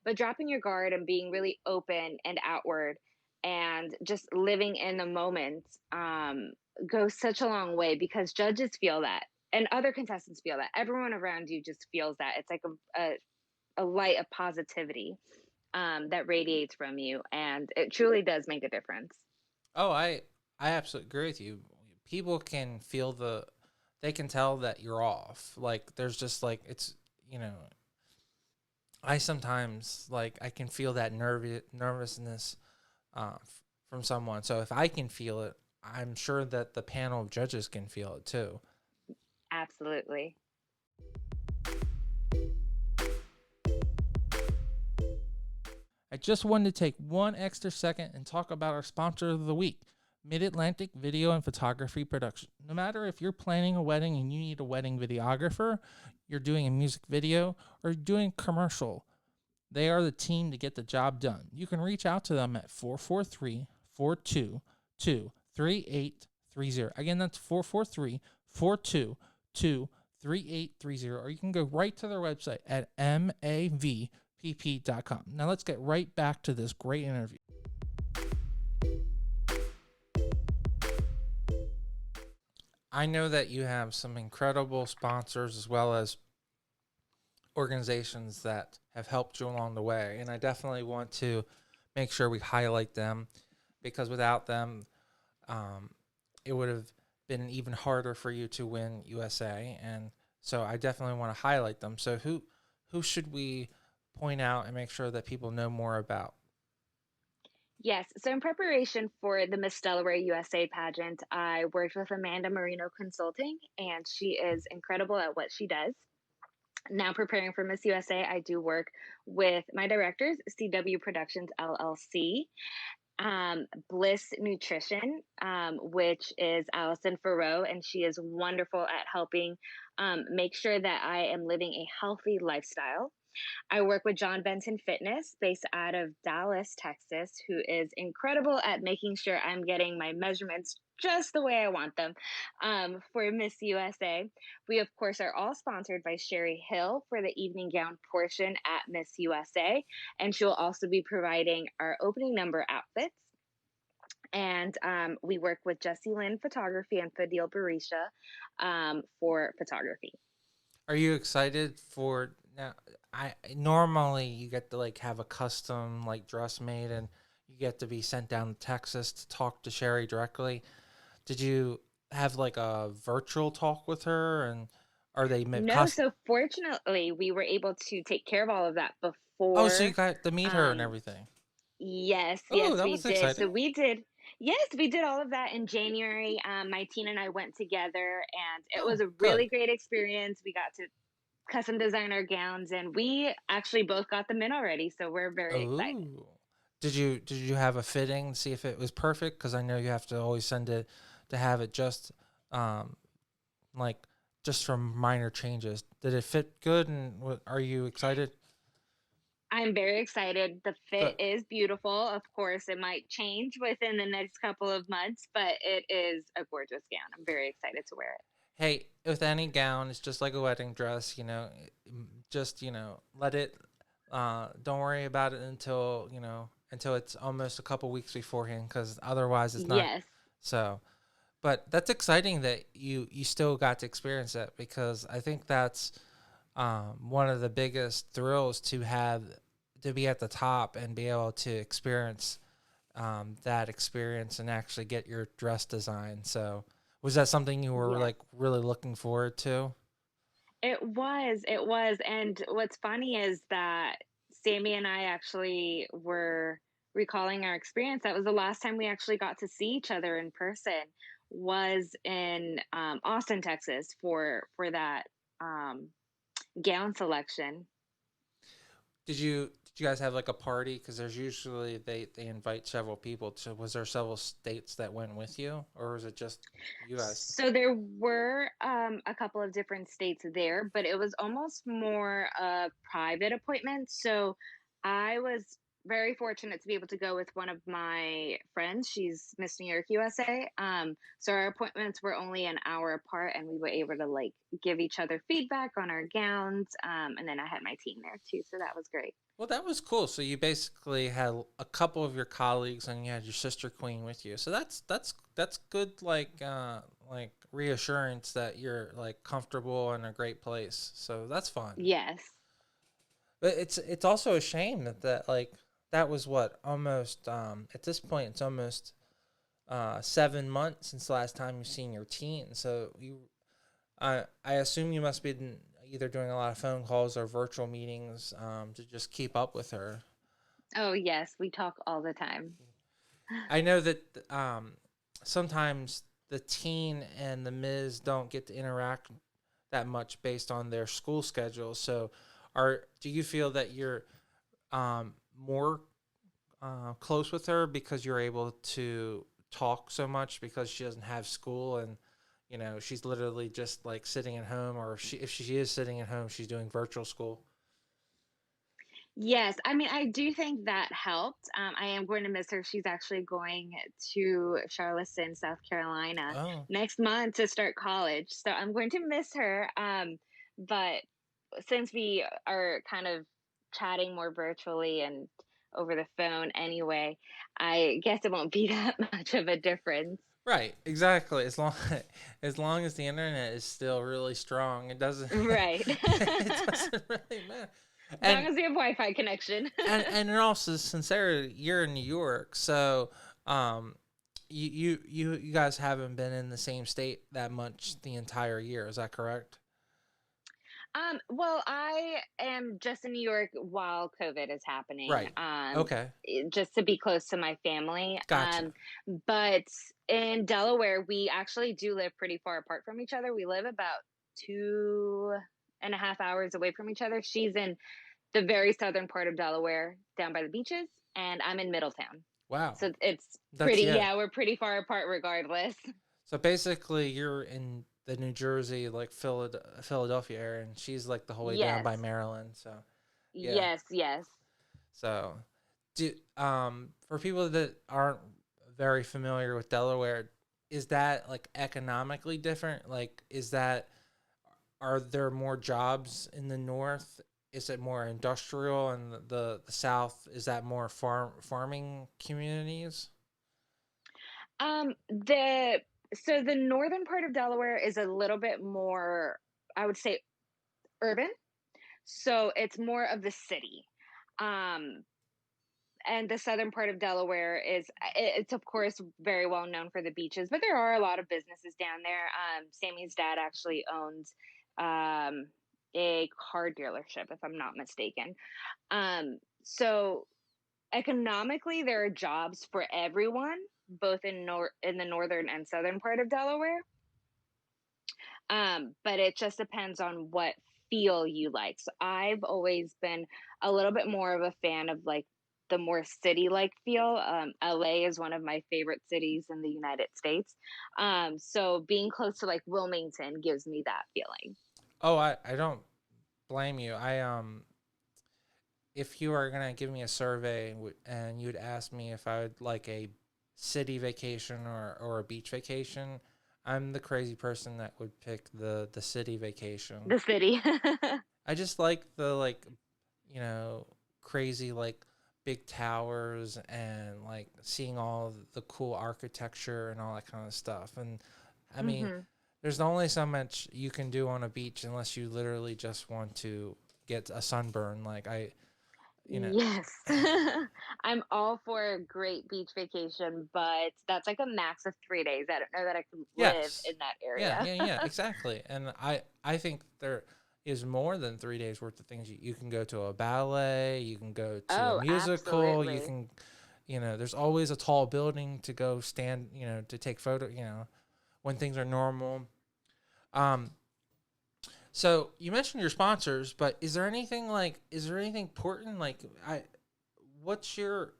But dropping your guard and being really open and outward and just living in the moment goes such a long way, because judges feel that and other contestants feel that. Everyone around you just feels that. It's like a light of positivity that radiates from you, and it truly does make a difference. Oh, I absolutely agree with you. People can they can tell that you're off. Like there's just like I sometimes like I can feel that nervousness from someone. So if I can feel it, I'm sure that the panel of judges can feel it too. Absolutely. I just wanted to take one extra second and talk about our sponsor of the week, Mid-Atlantic Video and Photography Production. No matter if you're planning a wedding and you need a wedding videographer, you're doing a music video, or you're doing a commercial, they are the team to get the job done. You can reach out to them at 443-422-3830. Again, that's 443-422-3830. Or you can go right to their website at mavpp.com. Now let's get right back to this great interview. I know that you have some incredible sponsors as well as organizations that have helped you along the way, and I definitely want to make sure we highlight them, because without them, it would have been even harder for you to win USA, and so I definitely want to highlight them. So who should we point out and make sure that people know more about? Yes. So, in preparation for the Miss Delaware USA pageant, I worked with Amanda Marino Consulting, and she is incredible at what she does. Now, preparing for Miss USA, I do work with my directors, CW Productions LLC, Bliss Nutrition, which is Allison Farrow, and she is wonderful at helping make sure that I am living a healthy lifestyle. I work with John Benton Fitness, based out of Dallas, Texas, who is incredible at making sure I'm getting my measurements just the way I want them for Miss USA. We, of course, are all sponsored by Sherry Hill for the evening gown portion at Miss USA, and she will also be providing our opening number outfits. And we work with Jessie Lynn Photography and Fadil Barisha for photography. Are you excited for now? I normally you get to like have a custom like dress made, and you get to be sent down to Texas to talk to Sherry directly. Did you have like a virtual talk with her, and are they No, so fortunately, we were able to take care of all of that Oh, so you before. got to meet her and Um, everything. yes, Oh, yes, that we was did. exciting. So yes, we did all of that in January. My team and I went together, and it Oh, was a good. really great experience. We got to custom design our gowns, and we actually both got them in already. So we're very excited. Oh, did you have a fitting to see if it was perfect? Because I know you have to always send it to have it just um like just from minor changes. Did it fit good, and are you excited? I'm very excited. The fit Good. is beautiful. Of course, it might change within the next couple of months, but it is a gorgeous gown. I'm very excited to wear it. Hey, with any gown, it's just like a wedding dress, just, let it, don't worry about it until, until it's almost a couple weeks beforehand, because otherwise it's not. Yes. So, but that's exciting that you still got to experience that, because I think that's one of the biggest thrills to have, to be at the top and be able to experience that experience and actually get your dress design. So, was that something you were Yes. like really looking forward to? It was. And what's funny is that Sammy and I actually were recalling our experience. That was the last time we actually got to see each other in person, was in Austin, Texas, for that um, gown selection. Did you guys have like a party? Because there's usually they invite several people. To was there several states that went with you, or was it just you guys? So there were a couple of different states there, but it was almost more a private appointment. So I was very fortunate to be able to go with one of my friends. She's Miss New York USA. So our appointments were only an hour apart, and we were able to like give each other feedback on our gowns. And then I had my team there too, so that was great. Well, that was cool. So you basically had a couple of your colleagues, and you had your sister queen with you. So that's good, like reassurance that you're like comfortable in a great place. So that's fun. Yes. But it's also a shame that like that was what, almost at this point it's almost 7 months since the last time you've seen your teen. So I assume you must be either doing a lot of phone calls or virtual meetings to just keep up with her. Oh, yes. We talk all the time. I know that sometimes the teen and the Ms. don't get to interact that much based on their school schedule. So, do you feel that you're more close with her because you're able to talk so much because she doesn't have school, and she's literally just like sitting at home, or if she is sitting at home, she's doing virtual school? Yes, I mean, I do think that helped. I am going to miss her. She's actually going to Charleston, South Carolina Oh, next month to start college. So I'm going to miss her. But since we are kind of chatting more virtually and over the phone anyway, I guess it won't be that much of a difference. right, exactly. As long as the internet is still really strong, it doesn't Right. it As doesn't really matter. long And as we have Wi-Fi connection. and in all sincerity, you're in New York, so um, you guys haven't been in the same state that much the entire year. Is that correct? Well, I am just in New York while COVID is happening, Right. Okay. just to be close to my family. Gotcha. But in Delaware, we actually do live pretty far apart from each other. We live about 2.5 hours away from each other. She's in the very southern part of Delaware, down by the beaches, and I'm in Middletown. Wow. So it's That's pretty, yeah. yeah, we're pretty far apart regardless. So basically, you're in the New Jersey, like Philadelphia area, and she's like the whole way down by Yes, Maryland. So yeah. yes, yes. So do for people that aren't very familiar with Delaware, is that like economically different? Like, are there more jobs in the north? Is it more industrial, and the south, is that more farming communities? The so the northern part of Delaware is a little bit more, I would say, urban. So it's more of the city. Um, and the southern part of Delaware is it's of course very well known for the beaches, but there are a lot of businesses down there. Sammy's dad actually owns um, a car dealership, if I'm not mistaken. So economically, there are jobs for everyone, both in the northern and southern part of Delaware. But it just depends on what feel you like. So I've always been a little bit more of a fan of like the more city-like feel. LA is one of my favorite cities in the United States. So being close to like Wilmington gives me that feeling. Oh, I don't blame you. If you are gonna give me a survey and you'd ask me if I would like a city vacation or a beach vacation, I'm the crazy person that would pick the city vacation. The city. I just like the like, you know, crazy like big towers and like seeing all the cool architecture and all that kind of stuff. And I mean, Hmm. there's only so much you can do on a beach unless you literally just want to get a sunburn. Like you know, Yes. I'm all for a great beach vacation, but that's like a max of 3 days. I don't know that I could live yes, in that yeah, area. yeah, yeah, exactly. And I think there is more than 3 days worth of things. You can go to a ballet, you can go to a Oh, musical, you absolutely. can, there's always a tall building to go stand, to take photo, when things are normal. Um, so you mentioned your sponsors, but is there anything important? Like, what's your,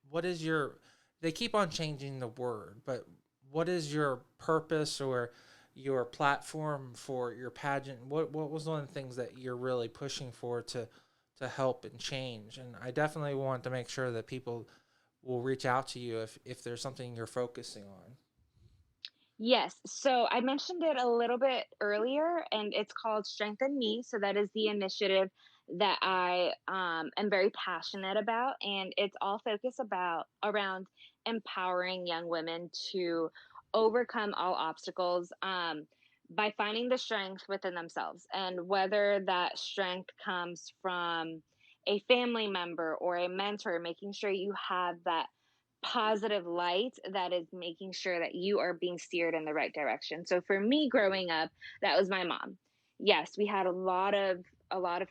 what is your, they keep on changing the word, but what is your purpose or your platform for your pageant? What was one of the things that you're really pushing for to help and change? And I definitely want to make sure that people will reach out to you if there's something you're focusing on. Yes. So I mentioned it a little bit earlier, and it's called Strengthen Me. So that is the initiative that I am very passionate about, and it's all focused about around empowering young women to overcome all obstacles by finding the strength within themselves, and whether that strength comes from a family member or a mentor, making sure you have that positive light that is making sure that you are being steered in the right direction. So for me growing up, that was my mom. Yes, we had a lot of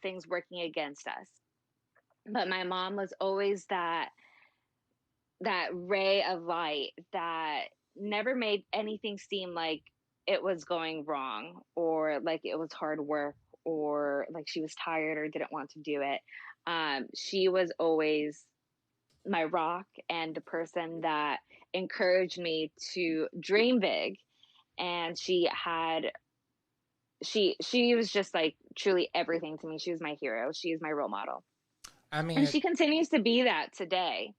things working against us. But my mom was always that ray of light that never made anything seem like it was going wrong or like it was hard work or like she was tired or didn't want to do it. She was always my rock and the person that encouraged me to dream big. And she was just like truly everything to me. She was my hero. She is my role model, I mean, and she continues to be that today.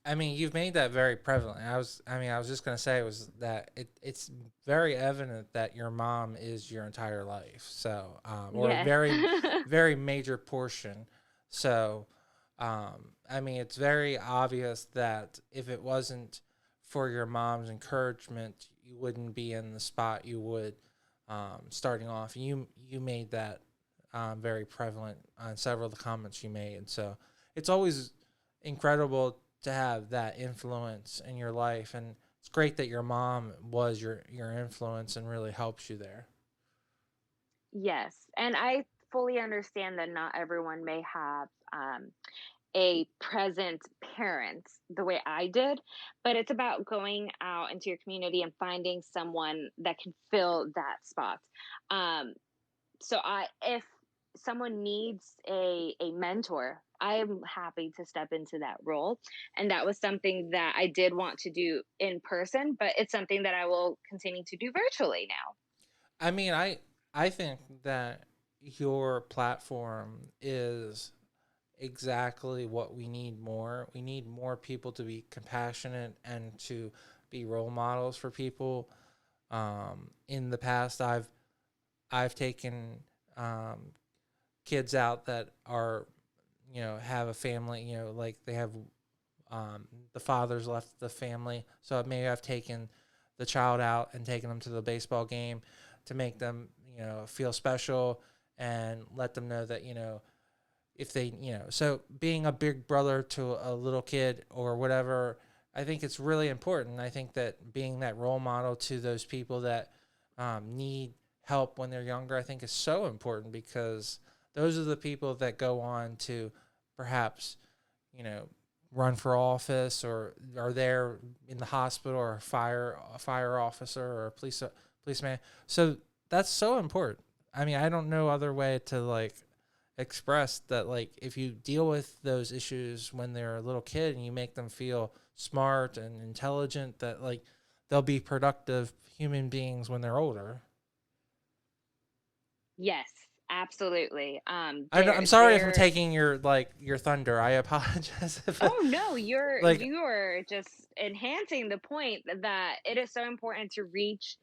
I mean, you've made that very prevalent. I was just gonna say was that it's very evident that your mom is your entire life. So, or a Yes. very major portion. So, I mean, it's very obvious that if it wasn't for your mom's encouragement, you wouldn't be in the spot you would, starting off. You made that very prevalent on several of the comments you made. So, it's always incredible to have that influence in your life, and it's great that your mom was your influence and really helps you there. Yes, and I fully understand that not everyone may have a present parent the way I did, but it's about going out into your community and finding someone that can fill that spot. Um, so if someone needs a mentor, I am happy to step into that role. And that was something that I did want to do in person, but it's something that I will continue to do virtually now. I mean, I think that your platform is exactly what we need more. We need more people to be compassionate and to be role models for people. In the past, I've taken kids out that are, have a family, like they have, the father's left the family. So maybe I've taken the child out and taken them to the baseball game to make them, feel special and let them know that, if they, so being a big brother to a little kid or whatever, I think it's really important. I think that being that role model to those people that need help when they're younger, I think is so important because those are the people that go on to perhaps, you know, run for office or are there in the hospital or a fire officer or a policeman. So that's so important. I mean, I don't know other way to like expressed that like if you deal with those issues when they're a little kid and you make them feel smart and intelligent, that like they'll be productive human beings when they're older. Yes, absolutely. I'm sorry if I'm taking your like your thunder. I apologize if Oh no, like you're just enhancing the point that it is so important to reach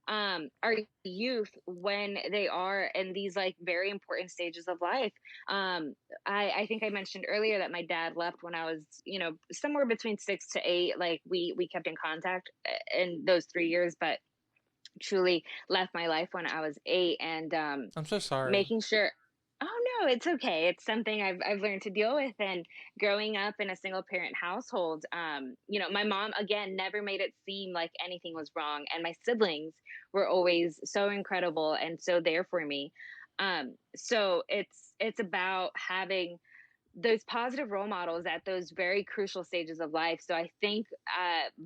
our youth when they are in these like very important stages of life. Um I think I mentioned earlier that my dad left when I was, somewhere between 6 to 8. Like we kept in contact in those 3 years, but truly left my life when I was 8. And I'm so sorry. making sure. Oh no, it's okay. It's something I've learned to deal with. And growing up in a single parent household, my mom again never made it seem like anything was wrong, and my siblings were always so incredible and so there for me. So it's about having those positive role models at those very crucial stages of life. So I think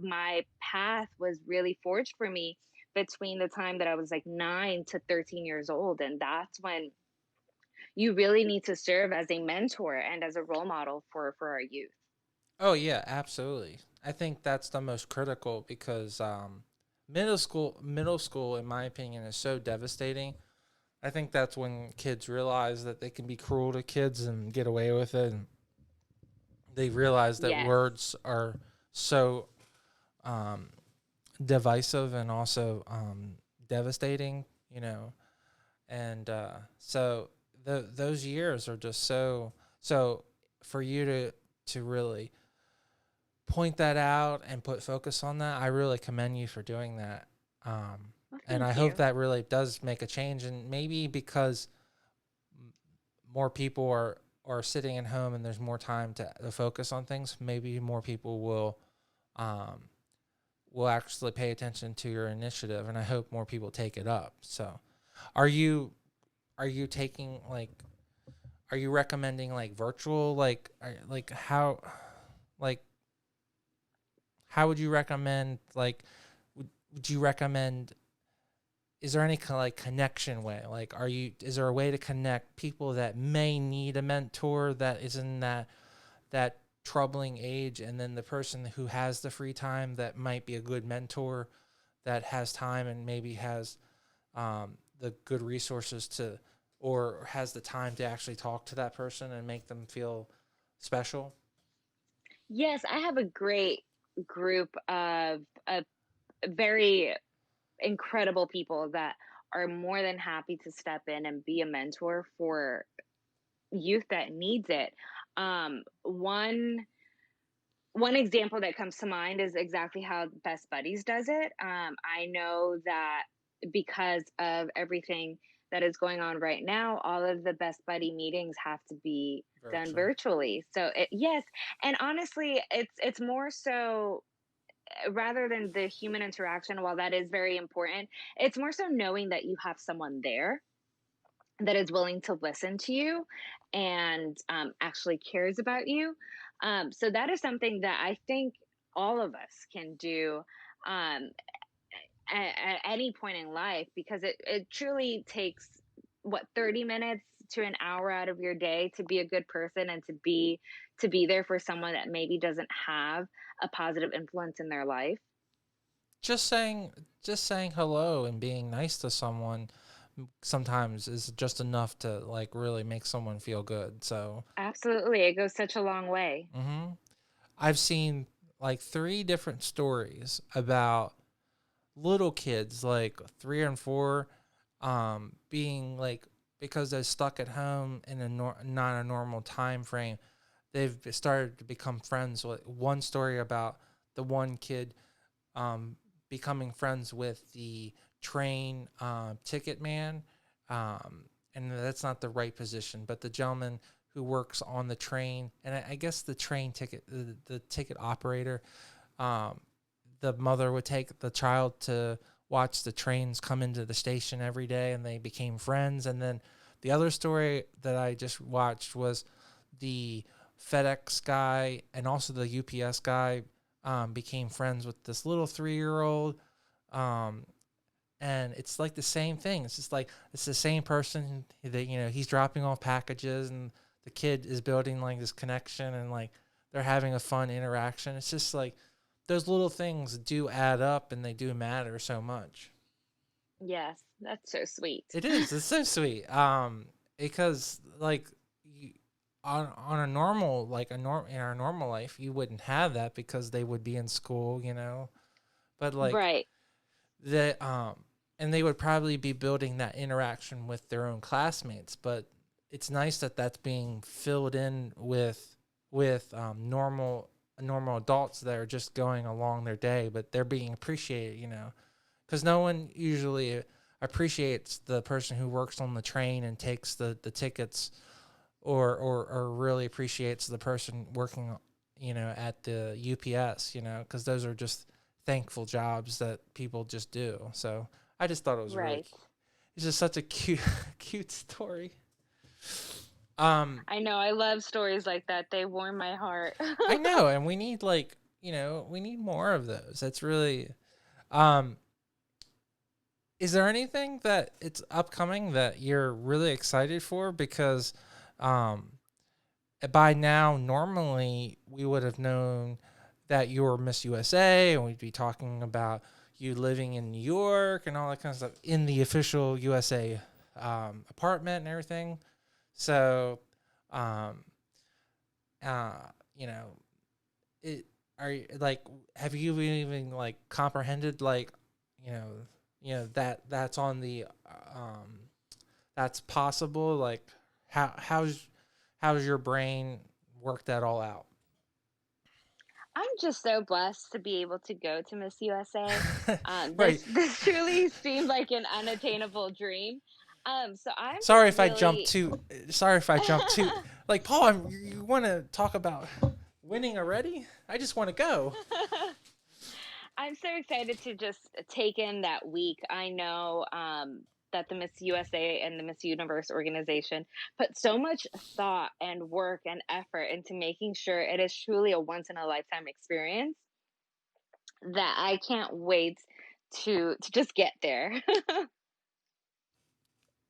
my path was really forged for me between the time that I was like 9 to 13 years old. And that's when you really need to serve as a mentor and as a role model for our youth. Oh yeah, absolutely. I think that's the most critical because middle school in my opinion is so devastating. I think that's when kids realize that they can be cruel to kids and get away with it. And they realize that Yes. words are so um, divisive and also devastating, you know. And so those years are just so for you to really point that out and put focus on that. I really commend you for doing that. Well, And I thank hope you. that really does make a change. And maybe because more people are sitting at home and there's more time to focus on things, maybe more people um, will actually pay attention to your initiative. And I hope more people take it up. So, are you are you taking like are you recommending like virtual like like how would you recommend like would you recommend is there any kind of like connection way like are you is there a way to connect people that may need a mentor that is in that troubling age and then the person who has the free time that might be a good mentor that has time and maybe has the good resources to or has the time to actually talk to that person and make them feel special. Yes, I have a great group of very incredible people that are more than happy to step in and be a mentor for youth that needs it. One example that comes to mind is exactly how Best Buddies does it. I know that because of everything that is going on right now, all of the Best Buddy meetings have to be done Virtual. virtually. So yes, and honestly, it's more so rather than the human interaction. While that is very important, it's more so knowing that you have someone there that is willing to listen to you and actually cares about you. So that is something that I think all of us can do um, at any point in life, because it truly takes what 30 minutes to an hour out of your day to be a good person and to be there for someone that maybe doesn't have a positive influence in their life. just saying just saying hello and being nice to someone sometimes is just enough to like really make someone feel good. So Absolutely, it goes such a long way. I've seen like three different stories about little kids like 3 and 4 being like because they're stuck at home in not a normal time frame they've started to become friends with one story about the one kid um, becoming friends with the train ticket man. Um, and that's not the right position, but the gentleman who works on the train, and I guess the train ticket, the ticket operator, um, the mother would take the child to watch the trains come into the station every day, and they became friends. And then the other story that I just watched was the FedEx guy and also the UPS guy became friends with this little 3-year-old, um, and it's like the same thing. It's just like it's the same person that he's dropping off packages, and the kid is building like this connection, and like they're having a fun interaction. It's just like those little things do add up, and they do matter so much. Yes, that's so sweet. It is. It's so sweet. Because like on a normal in our normal life, you wouldn't have that because they would be in school. But like Right. the and they would probably be building that interaction with their own classmates. But it's nice that that's being filled in with normal adults that are just going along their day, but they're being appreciated. Because no one usually appreciates the person who works on the train and takes the tickets, or really appreciates the person working, at the UPS, because those are just thankful jobs that people just do. So I just thought it was Right. it's just such a cute, cute story. I know. I love stories like that. They warm my heart. I know, and we need we need more of those. That's really, um, is there anything that it's upcoming that you're really excited for? Because um, by now, normally we would have known that you were Miss USA, and we'd be talking about you living in New York and all that kind of stuff in the official USA apartment and everything. So, um, uh, you know, it like have you even like comprehended you know that's on the that's possible, like how's your brain worked that all out? I'm just so blessed to be able to go to Miss USA. This Right. this truly seemed like an unattainable dream. So I'm Sorry just if I jumped really too. Sorry if I jumped too. Like Paul, you want to talk about winning already? I just want to go. I'm so excited to just take in that week. I know that the Miss USA and the Miss Universe organization put so much thought and work and effort into making sure it is truly a once in a lifetime experience that I can't wait to just get there.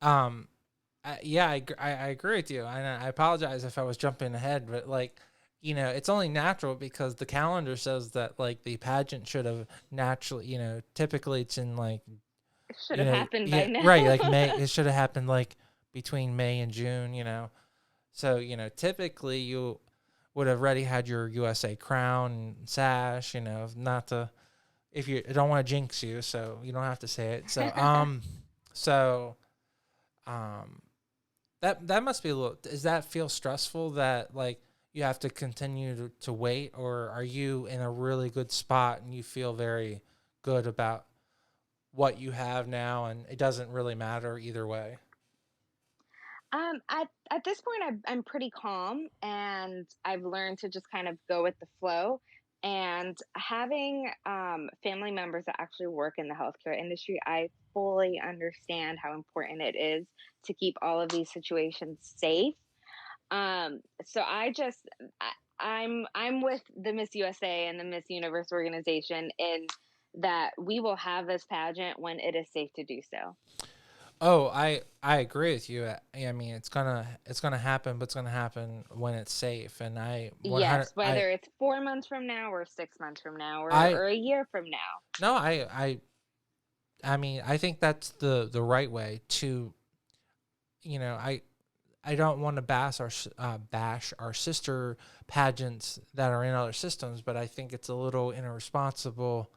Um, yeah, I agree with you, and I apologize if I was jumping ahead, but like, it's only natural because the calendar says that like the pageant should have naturally, typically it's in like, It should have happened by yeah, now. right, like May. It should have happened like between May and June, So typically you would have already had your USA crown and sash, not to if you I don't want to jinx you, so you don't have to say it. So um that must be a little. Does that feel stressful that like you have to continue to wait, or are you in a really good spot and you feel very good about what you have now, and it doesn't really matter either way? At this point, I'm pretty calm, and I've learned to just kind of go with the flow. And having family members that actually work in the healthcare industry, I fully understand how important it is to keep all of these situations safe. So I'm with the Miss USA and the Miss Universe organization in that we will have this pageant when it is safe to do so. Oh, I agree with you. I mean, it's gonna happen, but it's gonna happen when it's safe. And I 100 Yes, whether it's 4 months from now or 6 months from now I or a year from now. no, I mean, I think that's the right way to, I don't want to bash our sister pageants that are in other systems, but I think it's a little irresponsible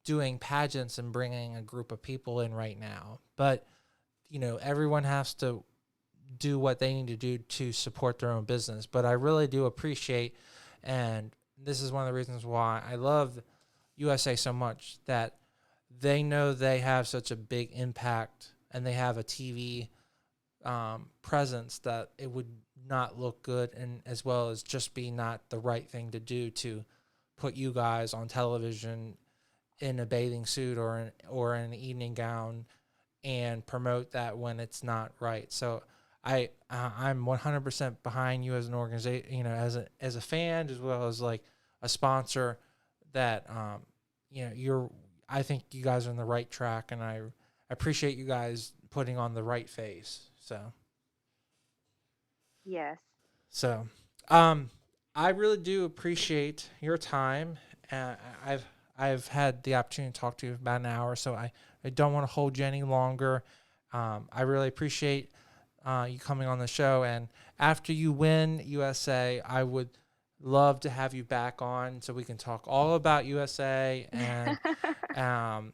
doing pageants and bringing a group of people in right now. But everyone has to do what they need to do to support their own business. But I really do appreciate, and this is one of the reasons why I love USA so much, that they know they have such a big impact and they have a TV presence that it would not look good, and as well as just be not the right thing to do to put you guys on television in a bathing suit or an evening gown and promote that when it's not right. So I'm 100% behind you as an organization, as a fan, as well as like a sponsor, that you're I think you guys are on the right track, and I appreciate you guys putting on the right face. Yes. So, um, I really do appreciate your time. I've I've had the opportunity to talk to you for about an hour, so I don't want to hold you any longer. I really appreciate you coming on the show, and after you win USA, I would love to have you back on so we can talk all about USA um,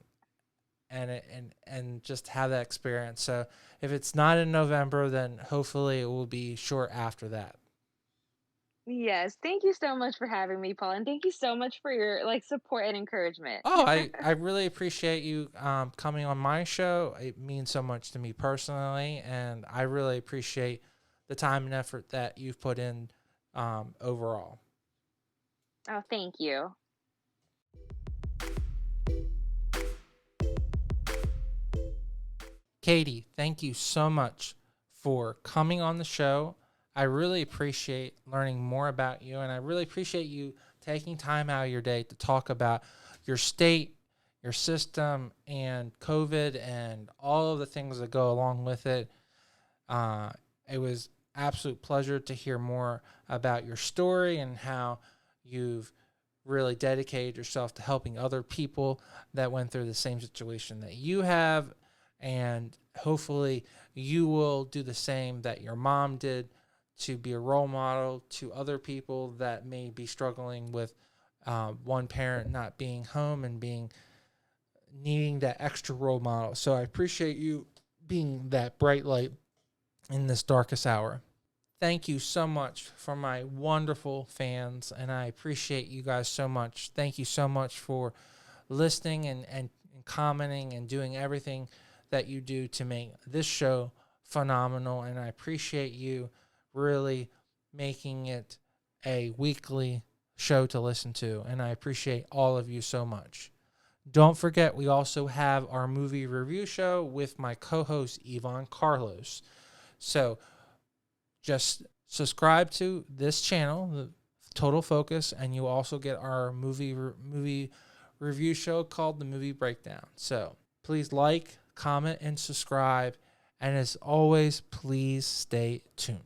and just have that experience. So if it's not in November, then hopefully it will be short after that. Yes. Thank you so much for having me, Paul, and thank you so much for your like support and encouragement. Oh, I really appreciate you coming on my show. It means so much to me personally, and I really appreciate the time and effort that you've put in overall. Oh, thank you. Katie, thank you so much for coming on the show. I really appreciate learning more about you, and I really appreciate you taking time out of your day to talk about your state, your system, and COVID, and all of the things that go along with it. Uh, it was absolute pleasure to hear more about your story and how you've really dedicated yourself to helping other people that went through the same situation that you have. And hopefully you will do the same that your mom did, to be a role model to other people that may be struggling with one parent not being home and needing that extra role model. So I appreciate you being that bright light in this darkest hour. Thank you so much for my wonderful fans, and I appreciate you guys so much. Thank you so much for listening and commenting and doing everything that you do to make this show phenomenal. And I appreciate you really making it a weekly show to listen to. And I appreciate all of you so much. Don't forget, we also have our movie review show with my co-host, Yvonne Carlos. So just subscribe to this channel, the Total Focus, and you'll also get our movie review show called The Movie Breakdown. So please like, comment, and subscribe. And as always, please stay tuned.